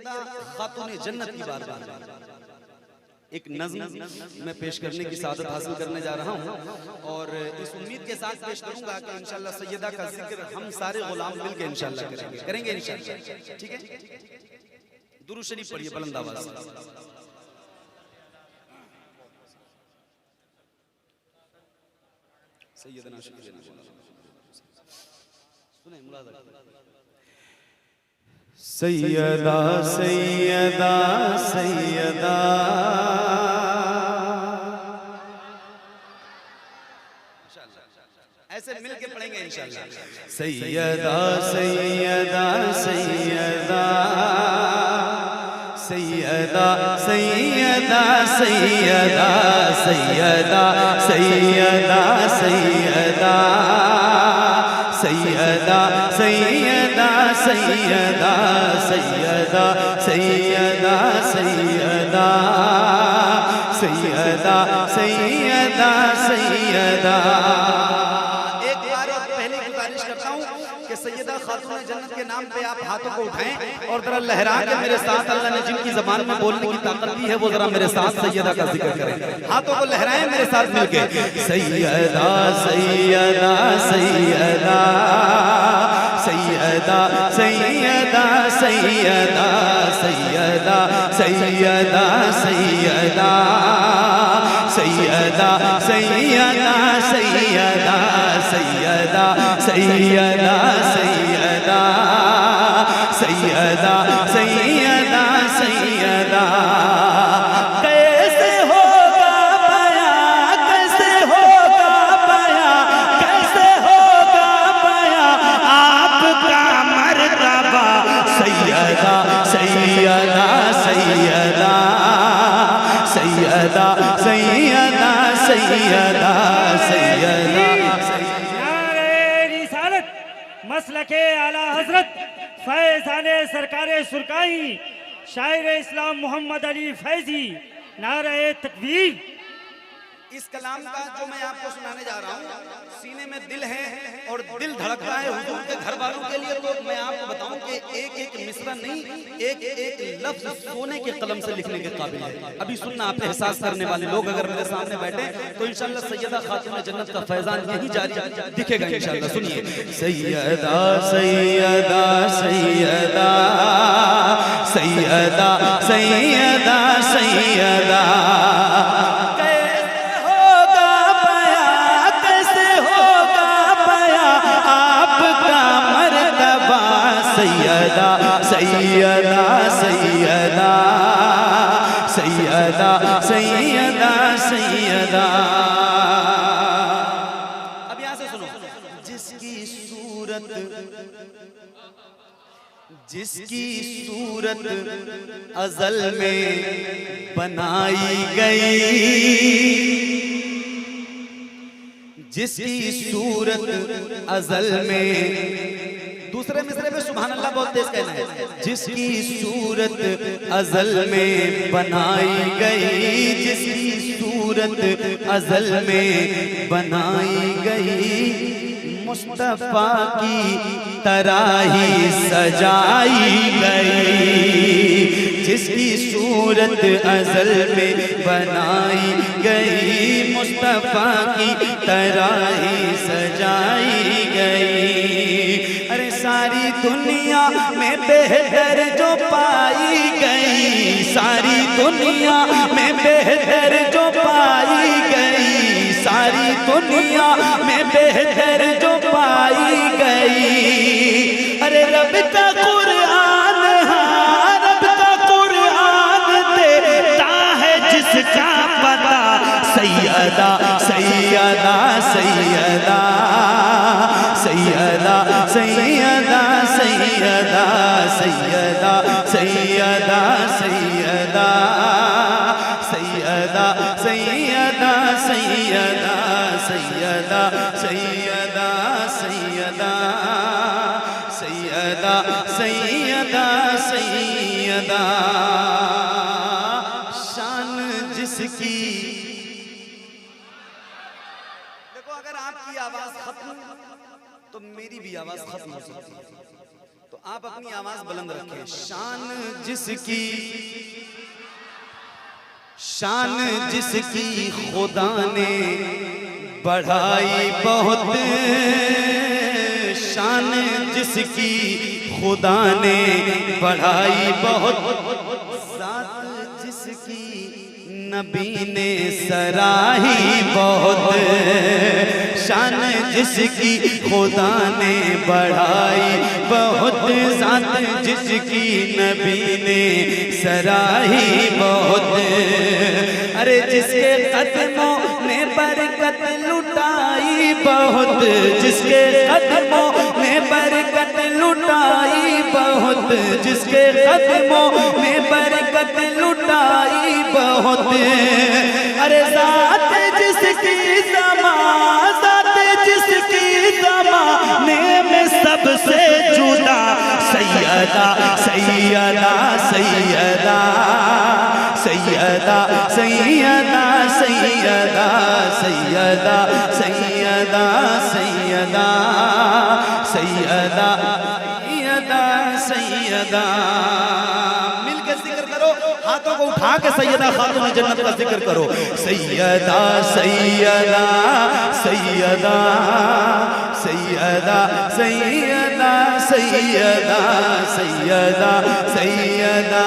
सैयदा खातून जन्नत की बारगाह में एक नज़्म मैं पेश करने की सादत हासिल करने जा रहा हूँ और इस उम्मीद के साथ पेश करूंगा कि इंशाअल्लाह सैयदा का जिक्र हम सारे गुलाम मिलकर इंशाअल्लाह करेंगे इंशाअल्लाह। ठीक है, दुरूद शरीफ पढ़िए बुलंद आवाज से। सैयदना सुने मुलाज़ा सैयदा सैयदा सैयदा ऐसे मिलके पढ़ेंगे इंशाअल्लाह। सैयदा सैयदा सैयदा सैयदा सैयदा सैयदा सैयदा सैयदा सैयदा सैयदा सैयदा सैयदा सैयदा सैयदा सैयदा सैयदा सैयदा सैयदा। एक बार और पहले गुजारिश करता हूँ कि सैयदा खातून जन्नत के नाम पे आप हाथों को उठाएं और जरा लहरा के मेरे साथ, अल्लाह ने जिनकी जबान में बोलने की ताकत दी है वो जरा मेरे साथ सैयदा का जिक्र करें। हाथों को लहराएं मेरे साथ मिलके। सैयदा सैयदा सैयदा सैयदा सैयदा सैयदा सैयदा सैयदा सैयदा सैयदा सैयदा सैयदा सैयदा सैयदा सैयदा सैयदा सैयदा। कैसे होगा बया, कैसे होगा बया, कैसे होगा बया आपका मर्तबा सैयदा सैयदा सैयदा सैयदा सैयदा सैयदा सैयदा। नारे रिसालत मसलके आला हजरत फैज़ाने सरकारे सुरकाई शायर इस्लाम मोहम्मद अली फैजी नारे तकबीर। इस कलाम का जो मैं आपको सुनाने जा रहा हूँ, सीने में दिल है और दिल धड़क रहा है हुजूर के घर वालों के लिए, तो मैं आपको बताऊं कि एक एक मिसरा नहीं, एक एक लफ्ज सोने के कलम से लिखने के काबिल है। अभी सुनना, आप एहसास करने वाले लोग अगर मेरे सामने बैठे तो इंशाअल्लाह सैयदा खातून जन्नत का फैजान यही जारी दिखेगा इंशाअल्लाह। सुनिए। सैयदा सैयदा सैयदा सैयदा सैयदा सैयदा। सैयदा सैयदा सैयदा सैयदा सैयदा सैयदा। अब यहाँ से सुनो। जिसकी सूरत अज़ल में बनाई गई, जिसकी सूरत अज़ल में, दूसरे मिसरे में सुभान अल्लाह बहुत तेज कहना है। जिसकी सूरत अज़ल में बनाई गई, जिसकी सूरत अज़ल में बनाई गई, मुस्तफा की तरह ही सजाई गई। जिसकी सूरत अज़ल में बनाई गई, मुस्तफा की तरह ही सजाई गई। अरे सारी दुनिया में बेहतर जो पाई गई, सारी दुनिया में बेहतर जो पाई गई, सारी दुनिया में बेहतर जो पाई गई। अरे रब का कुरान, हाँ रब का कुरान देता है जिसका पता। सैयदा सैयदा सैयदा सैयदा सैयदा सैयदा सैयदा सैयदा सैयदा सैयदा सैयदा सैयदा सैयदा सैयदा सैयदा सैयदा सैयदा सैयदा। शान जिसकी, देखो अगर आपकी आवाज खत्म तो मेरी भी आवाज खत्म हो सकती है। तो आप अपनी आवाज बुलंद रखें। शान जिसकी खुदा ने बढ़ाई बहुत, शान जिसकी खुदा ने बढ़ाई बहुत, ज़ात जिसकी नबी ने सराही बहुत, शान जिसकी खुदा ने बढ़ाई बहुत, ज़ात जिसकी नबी ने सराही बहुत। अरे जिसके कदमों ने बरकत लुटाई बहुत, जिसके कदमों ने बरकत लुटाई बहुत, जिसके कदमों ने बरकत लुटाई बहुत। अरे ज़ात जिसकी ज़माने में सबसे जुदा, सैयदा सैयदा सैयदा सैयदा सैयदा सैयदा सैयदा सैयदा सैयदा सैयदा सैयदा सैयदा। मिलकर जिक्र करो, हाथों को उठा के सैयदा खातून जन्नत का जिक्र करो। सैयदा सैयदा सैयदा सैयदा सैयदा सैयदा सैयदा सैयदा सैयदा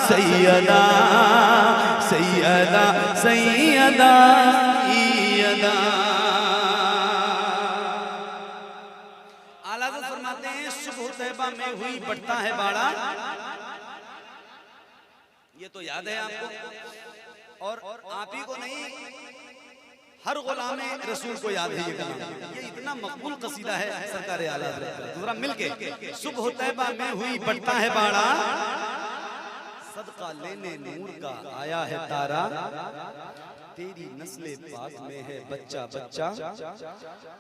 सैयदा सैयदा सैयदा। आला हज़रत फरमाते हैं सुबह तैयबा में हुई बढ़ता है बाड़ा। ये तो याद है आपको, और आप ही को नहीं, हर गुलाम रसूल को याद है ये कलाम। ये इतना मकबूल कसीदा है सरकार आला हज़रत। जरा मिलके, सुबह तैयबा में हुई बढ़ता है बाड़ा, सदका लेने नूर का आया है तारा, तेरी नस्ले पाक में है बच्चा बच्चा,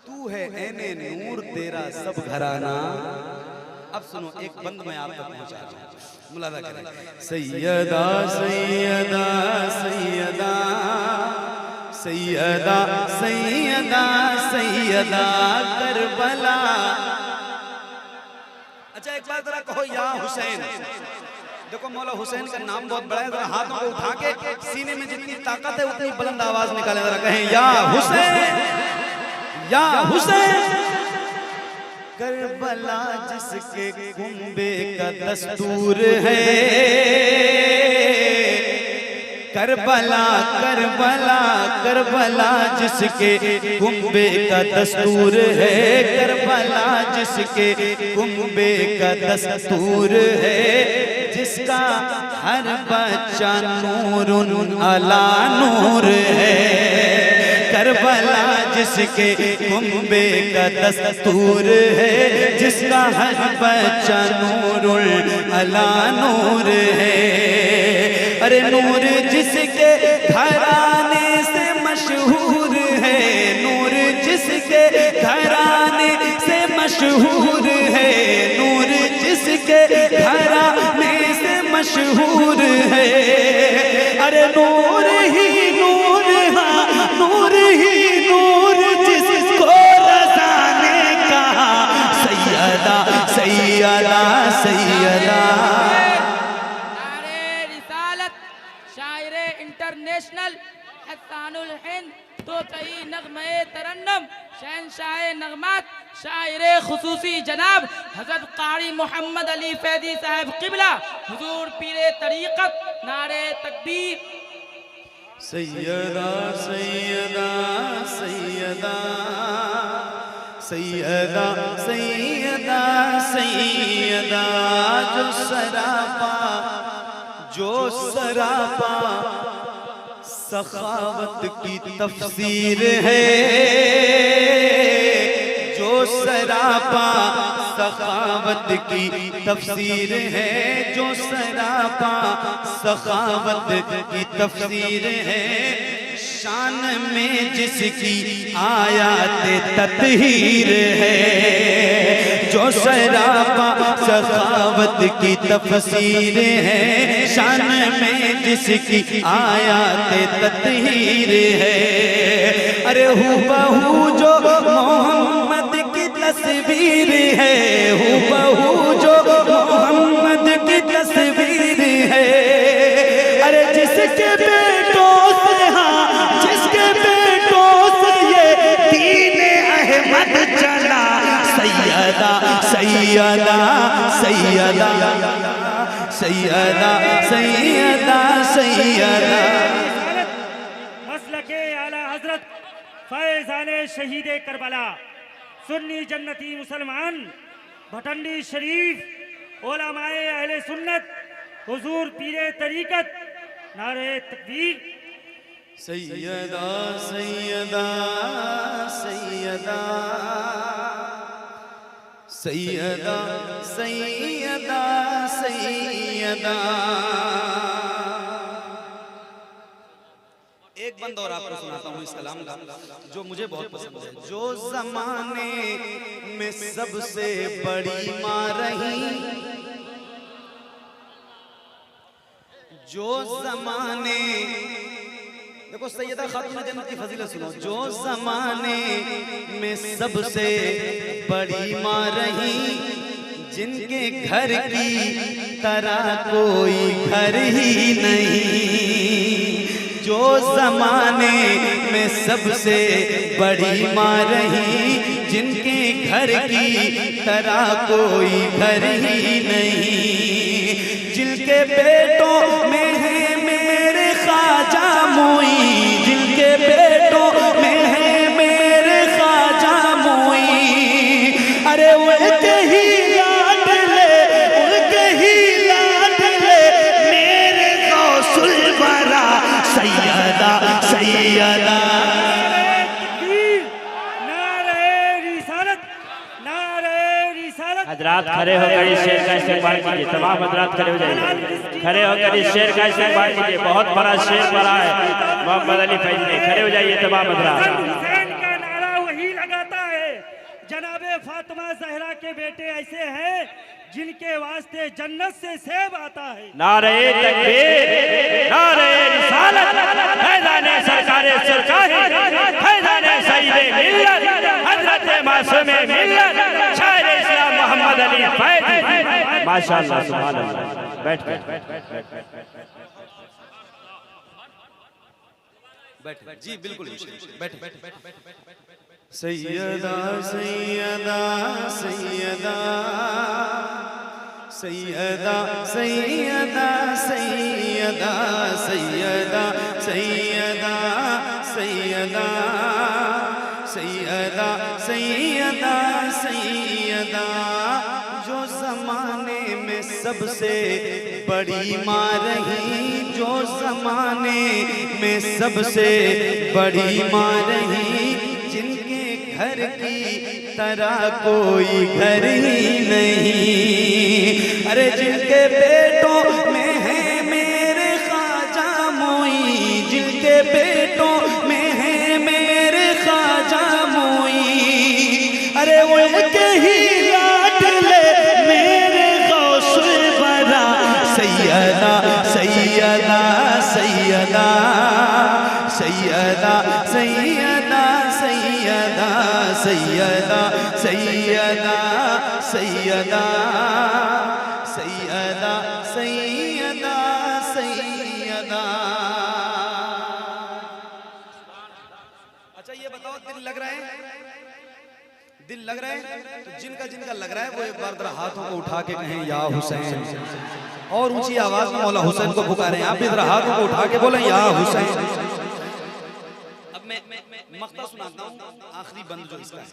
तू है ऐने नूर तेरा सब घराना। अब सुनो, एक बंद में आप तक पहुंचा रहा हूं, मुलादा करें। सैयदा सैयदा सैयदा सैयदा सैयदा सैयदा करबला। अच्छा एक बार जरा कहो या हुसैन। देखो मौला हुसैन का नाम बहुत बड़ा है, जरा हाथों को उठा के सीने में जितनी ताकत है उतनी बुलंद आवाज निकालें, जरा कहें या हुसैन या हुसैन। करबला जिसके कुंबे का दस्तूर है, करबला करबला करबला जिसके कुंबे का दस्तूर है, करबला जिसके कुंबे का दस्तूर है, जिसका हर बच्चा नूरुन अला नूर है। करबला जिसके कुंबे का दस्तूर है, जिसका हर बच्चा नूरुल अला नूर है। अरे नूर जिसके घराने से मशहूर है, नूर जिसके घराने से मशहूर है, नूर जिसके घराने से मशहूर है। अरे नूर ही नूर, हाँ नूर ही नूर, जिसको रज़ा ने कहा सैयदा सैयदा सैयदा। नारे रिसालत, शायरे इंटरनेशनल, हसानुल हिंद, तो कई नगमे तरन्नम, शहंशाह नगमात, शायरे खुसूसी जनाब हज़रत कारी मोहम्मद अली फैज़ी साहब क़िबला, हुजूर पीरे तरीक़त, नारे तकबीर। सैयदा सैयदा सैयदा सैयदा सैयदा सैयदा। जो सरापा सखावत की तफसीर है, जो सरापा सखावत की तफसीर है, जो सरापा सखावत की तफसीर है, शान में जिसकी आयात तत्हीर है, जो सरापा सखावत की तफसीर है, शान में जिसकी आयात तत्हीर है। अरे हूबहू जो मोहम्मद की तस्वीर है, हूबहू जो मोहम्मद की तस्वीर है। अरे जिसके बेटों से, हाँ जिसके बेटों से ये दीन अहमद चला, सैयदा सैयदा सैयदा सैयदा सैयदा सैयदा। मसलके आला हजरत फैजाने शहीद करबला, सुन्नी जन्नती मुसलमान, भटंडी शरीफ, उलमाए अहले सुन्नत, हुजूर पीरे तरीकत, नारे तकबीर। सैयदा सैयदा सैयदा सैयदा सैयदा सैयदा। एक बंद और आपको सुनाता हूँ इस कलाम का जो मुझे बहुत पसंद है। जो जमाने में सबसे बड़ी माँ रही, जो जमाने, देखो सैयदा खातून जन्नत की फजीलत सुनो। जो जमाने में सबसे बड़ी माँ रही, जिनके घर की तरह कोई घर ही नहीं। जो जमाने में सबसे बड़ी माँ रही, जिनके घर की तरह कोई घर ही नहीं। जिनके बेटों में है मेरे ख्वाजा मोई, जिनके बेटों में है मेरे ख्वाजा मोई। अरे उनके ही लाडले, उनके ही लाडले मेरे गौसुल वरा, सैयदा सैयदा। हजरात खड़े होकर इस शेर का इस्तेमाल कीजिए, तमाम हजरात खड़े हो जाइए, खड़े होकर इस शेर का इस्तेमाल कीजिए। बहुत बड़ा शेर पढ़ा है मोहम्मद अली फैज़ ने, खड़े हो जाइए तमाम हजरात। हुसैन का नारा वही लगाता है, जनाबे फातिमा ज़हरा के बेटे ऐसे हैं जिनके वास्ते जन्नत से सेब आता है। नारे तकबीर, नारे रिसालत, फैज़ाने सरकारे सरकारी, फैज़ाने सईदे मिल्लत, हज़रत मासूमे मिल्लत, शायर इस्लाम मोहम्मद अली फैज़। माशाअल्लाह सुभान अल्लाह। बैठ बैठ बैठ जी बिल्कुल बैठ बैठ बैठ। सैयदा सैयदा सैयदा सैयदा सैयदा सैयदा सैयदा सैयदा सैयदा सैयदा सैयदा सैयदा। जो जमाने में सबसे बड़ी माँ रही, जो जमाने में सबसे बड़ी माँ रही, जिनके घर की तरह कोई घर ही नहीं। अरे जिनके बेटों में है मेरे ख्वाजा मोई, जिनके बेटों में है मेरे ख्वाजा मोई। अरे उनके ही लाडले मेरे गौसुल वरा, सैयदा सैयदा सैयदा सैयदा सैयदा सैयदा सैयदा सैयदा सैयदा सैयदा सैयदा सैयदा। अच्छा ये बताओ, दिल लग रहा है? दिल लग रहा है? तो जिनका जिनका लग रहा है वो एक बार जरा हाथों को उठा के कहें या हुसैन, और ऊंची आवाज में मौला हुसैन को पुकारें। आप भी जरा हाथों को उठा के बोलें या हुसैन। अब मैं मक्ता सुनाता हूँ, आखिरी बंद जो इसका है,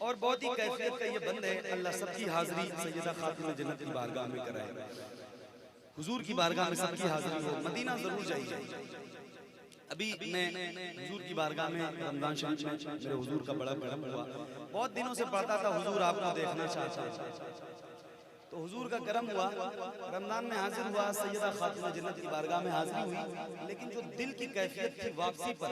और बहुत ही कैफियत का ये बंद है। अल्लाह सबकी हाजिरी सैयदा खातून जन्नत की बारगाह में कराए, हुजूर की बारगाह में सबकी हाजिरी हो। मदीना जरूर जाइए। अभी मैं हुजूर की बारगाह में रमजान शरीफ में मेरे हुजूर का बड़ा करम हुआ। बहुत दिनों से पढ़ता था हुजूर आपको देखना चाहता, तो हुजूर का करम हुआ, रमजान में हाजिर हुआ, सैयदा खातून जन्नत की बारगाह में हाजिरी हुई। लेकिन जो दिल की कैफियत थी वापसी पर,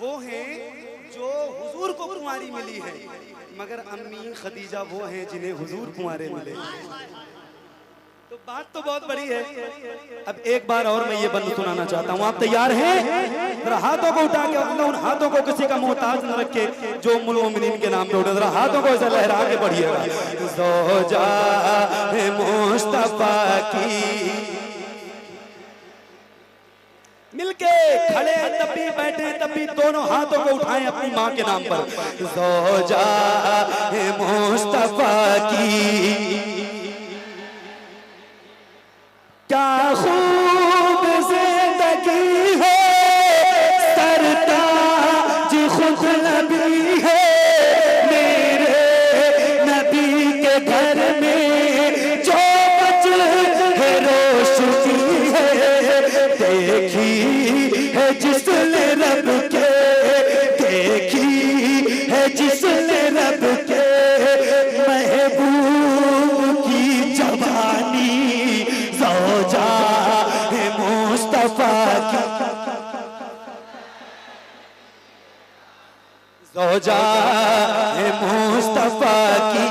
वो हैं जो हुजूर को कुंवारी मिली है, मगर अम्मी खदीजा वो हैं जिन्हें हुजूर कुंवारे मिले। तो बात तो बहुत बड़ी है। अब एक बार और मैं ये बंद सुनाना चाहता हूँ, आप तैयार हैं? जरा हाथों को उठा के, अल्लाह उन हाथों को किसी का मोहताज न रखे जो उम्मुल मोमिनीन के नाम पे उठे। जरा हाथों को ऐसे लहरा के पढ़िएगा। ज़ौजा है मुस्तफा की, मिलके खड़े तब भी बैठे तब भी दोनों हाथों को उठाएं अपनी माँ के नाम पर। ज़ौजा है मुस्तफा की, क्या खूब जिंदगी है, सरताज खुद नबी है, मेरे नबी के घर में जो बच है रोशनी है, देखी है जिसने रब के, देखी है जिसने रब के महबूब की जवानी। ज़ौजा है मुस्तफा की, ज़ौजा है मुस्तफा की।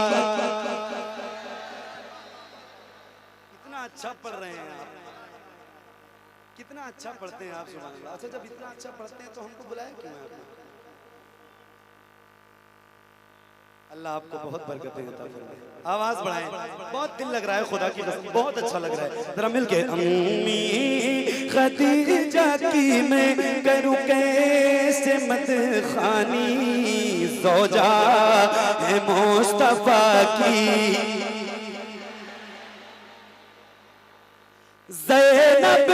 कितना अच्छा पढ़ रहे हैं आप, कितना अच्छा पढ़ते हैं आप, सुभान अल्लाह। अच्छा, जब इतना अच्छा पढ़ते हैं तो हमको बुलाया क्यों है आपने? अल्लाह आपको बहुत बरकतें अता फरमाए। आवाज बढ़ाएं, बहुत दिल लग रहा है, खुदा की कसम बहुत अच्छा लग रहा है। जरा मिल के अम्मी खदीजा की मैं करूं कैसे मदखानी, ज़ौजा है मुस्तफा की, ज़ैनब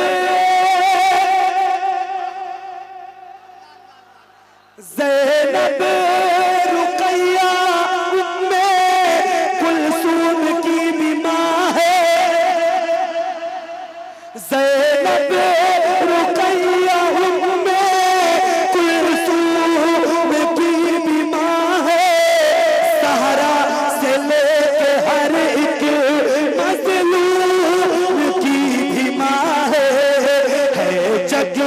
ज़ैनब रुक़ैया उम्मे कुलसूम की भी माँ है, ज़ैनब रुक़ैया उम्मे कुलसूम की भी माँ है, सहरा से लेके हर एक मज़लूम की भी माँ है जग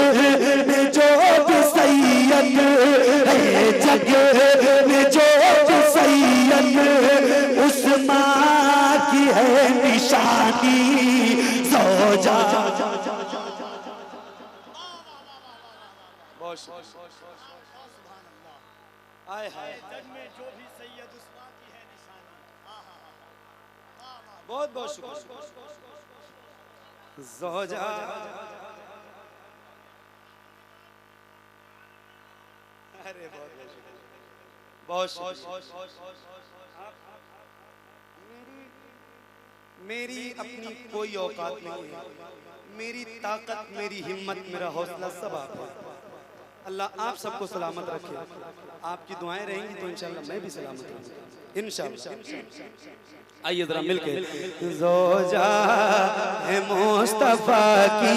में जो भी सैयद, जग में जो भी सैयद, उस माँ की है निशानी। ज़ौजा आए हाय, जग में जो भी सैयद उस माँ की है निशानी। बहुत बहुत शुक्रिया। ज़ौजा अरे बहुत मेरी अपनी कोई औकात नहीं है, मेरी ताकत, मेरी हिम्मत, मेरा हौसला सब आप है। अल्लाह आप सबको सलामत रखे, आपकी दुआएं रहेंगी तो इंशाल्लाह मैं भी सलामत रहूंगा इंशाल्लाह। आइए जरा मिलके ज़ौजा है मुस्तफा की,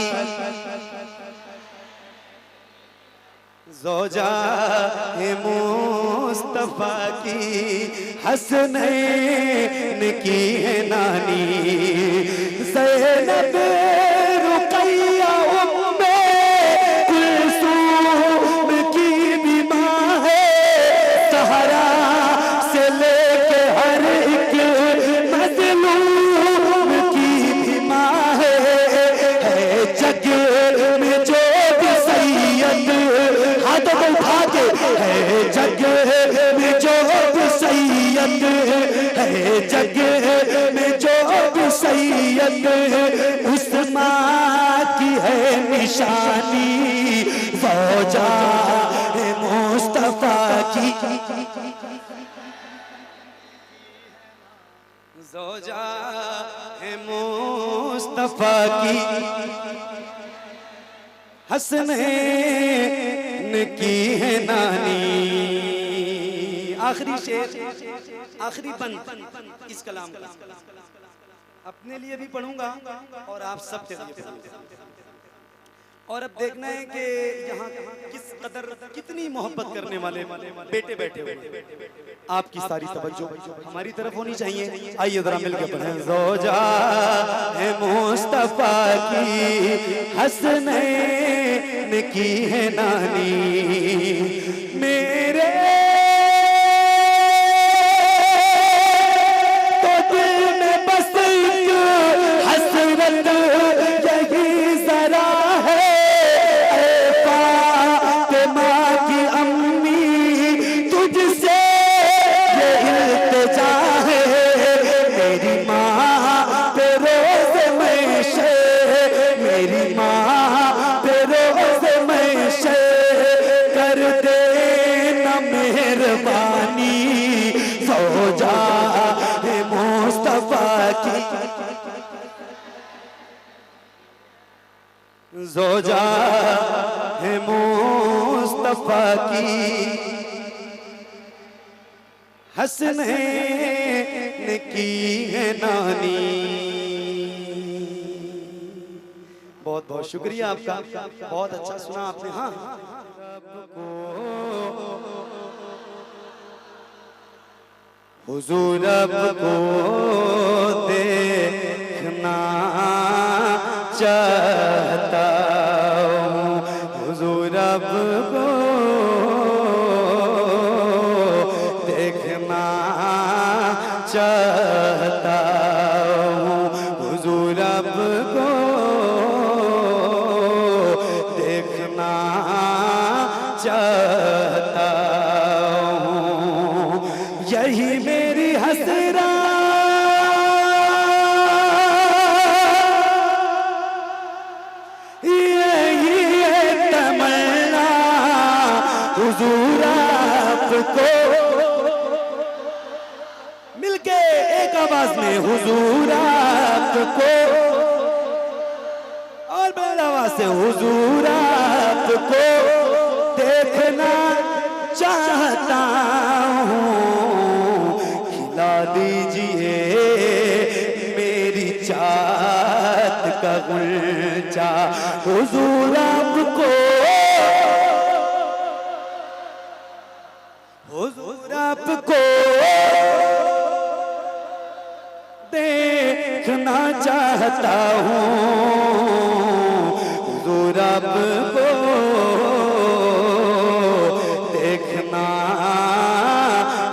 ज़ौजा है मुस्तफा की, हसनैन की है नानी, ज़ैनब रुक़ैया उम्मे कुलसूम की भी माँ है, सहरा से लेके हर एक मज़लूम की भी माँ है जग में जो भी सैयद, हाथों को उठा के, है जग में जो भी सैयद, है जग में जो भी सैयद, उस माँ की है निशानी। ज़ौजा है मुस्तफा की, ज़ौजा है मुस्तफा की, हसनैन की है नानी। आखिरी शेर, आखिरी बंद इस कलाम का अपने लिए भी पढ़ूंगा और आप सब के लिए पढ़ूंगा। और अब देखना है कि यहाँ किस कदर कितनी मोहब्बत करने वाले बेटे बैठे हुए, आपकी सारी तवज्जो हमारी तरफ होनी चाहिए। आइए जरा मिलकर पढ़ें। ज़ौजा है मुस्तफा की, हसनैन की है नानी, मेहरबानी ज़ौजा है मुस्तफा की, ज़ौजा है मुस्तफा की, हसनैन की है नानी। बहुत बहुत शुक्रिया आपका, बहुत अच्छा सुना आपने। हाँ हुजूर आपको देखना चाहता हूँ, हुजूर आपको देखना चाहता हूँ, हुजूर आपको देखना चाहता हूँ, यही मेरी हसरा यही है तमन्ना, हुजूर आपको मिलके एक आवाज में, हुजूर आपको और बड़ी आवाज से, हुजूर आपको देखना चाहता हूँ, खिला दीजिए मेरी चाहत का गुलचा, हुजूर आपको, हुजूर आपको देखना चाहता हूँ, हुजूर आपको देखना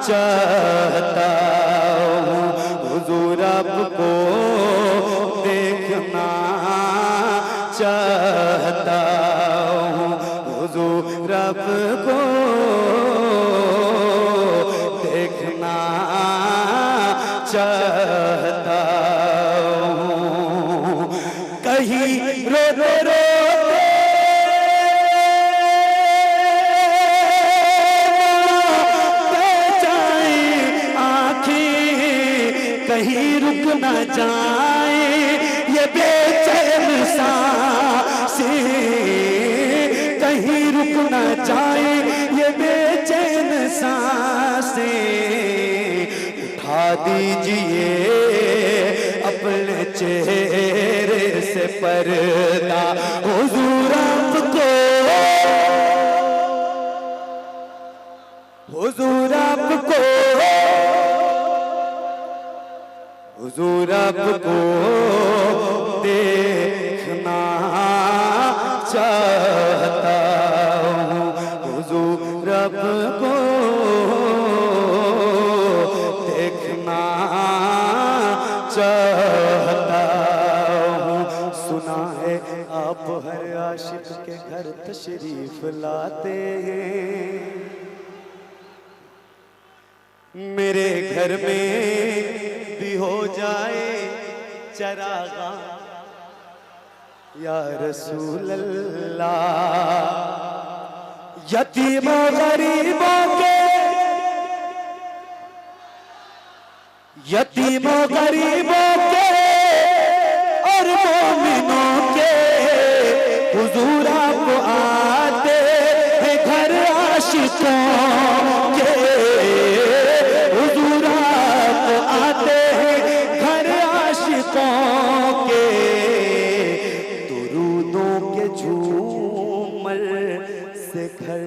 चाहता हूँ, हुजूर आपको देखना चाहता हूँ, हुजूर आपको देखना चाहता हूँ। कहीं रो रो रो कहीं रुक न जाए ये बेचैन सांसें, कहीं रुक न जाए ये बेचैन सांसें, उठा दीजिए अपने चेहरे से पर्दा, हुजूर आपको, हुजूर आपको, हुजूर आपको देखना चाहता हूँ, हुजूर आपको देखना चाहता हूँ। सुना है आप हर आशिक के घर तशरीफ लाते हैं, मेरे घर में भी हो जाए चरागा या रसूल अल्लाह, यतीमों गरीबों के, यतीमों गरीबों के और मोमिनों के, हुजूर आप आते हैं घर आशिकों के, हुजूर आप आते हैं घर आशिकों के, दुरूदों के झूमर से घर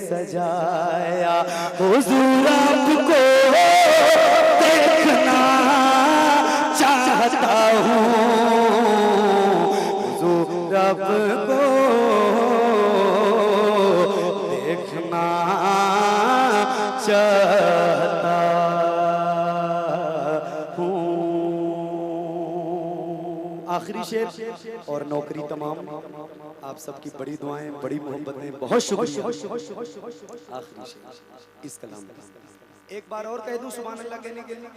सजाया, हुजूर आपको देखना चाहता हूँ, हुजूर आपको देखना चाहता हूँ। आखिरी शेर और नौकरी तमाम, आप सबकी बड़ी दुआएं, बड़ी मोहब्बतें, बहुत शुक्रिया। आखिरी शेर इस कलाम, एक बार और कह दूं सुभान अल्लाह कहने के लिए।